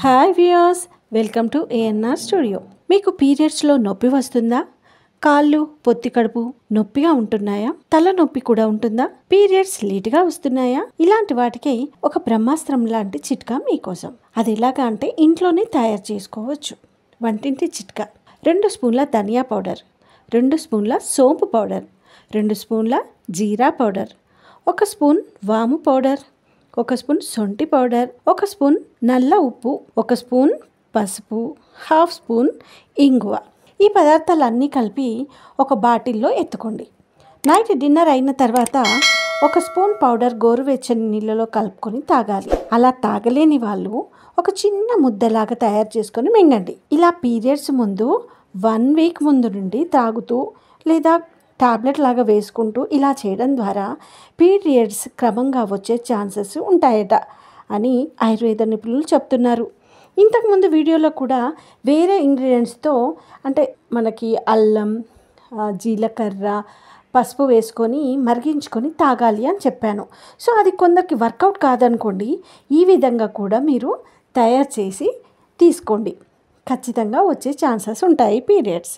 Hi viewers, welcome to ANR studio. మీకు పీరియడ్స్లో నొప్పి వస్తుందా? కాళ్ళు, పొత్తి కడుపు నొప్పిగా ఉంటున్నాయా? తల నొప్పి కూడా ఉంటుందా? పీరియడ్స్ లేటుగా వస్తున్నాయా? ఇలాంటి వాటికి ఒక బ్రహ్మాస్త్రం లాంటి చిట్కా మీకోసం. అది ఎలాగా అంటే ఇంట్లోనే తయారు చేసుకోవచ్చు. వంటింటి చిట్కా: 2 స్పూన్ల ధనియా పౌడర్, 2 స్పూన్ల సోంపు పౌడర్, 2 స్పూన్ల జీరా పౌడర్, 1 స్పూన్ వాము పౌడర్, 1 స్పూన్ శొంఠి పౌడర్, 1 స్పూన్ నల్ల ఉప్పు, 1 స్పూన్ పసుపు, 1/2 స్పూన్ ఇంగువ. ఈ పదార్థాలన్నీ కలిపి ఒక బాటిల్లో ఎత్తుకోండి. నైట్ డిన్నర్ అయిన తర్వాత 1 స్పూన్ పౌడర్ గోరువెచ్చని నీళ్ళలో కలుపుకొని తాగాలి. అలా తాగలేని వాళ్ళు ఒక చిన్న ముద్దలాగా తయారు చేసుకొని మింగండి. ఇలా పీరియడ్స్ ముందు 1 వీక్ ముందు నుండి తాగుతూ లేదా టాబ్లెట్ లాగా వేసుకుంటూ ఇలా చేయడం ద్వారా పీరియడ్స్ క్రమంగా వచ్చే ఛాన్సెస్ ఉంటాయట అని ఆయుర్వేద నిపుణులు చెప్తున్నారు. ఇంతకుముందు వీడియోలో కూడా వేరే ఇంగ్రీడియంట్స్తో అంటే మనకి అల్లం, జీలకర్ర, పసుపు వేసుకొని మరిగించుకొని తాగాలి అని చెప్పాను. సో అది కొందరికి వర్కౌట్ కాదనుకోండి, ఈ విధంగా కూడా మీరు తయారు చేసి తీసుకోండి. ఖచ్చితంగా వచ్చే ఛాన్సెస్ ఉంటాయి పీరియడ్స్.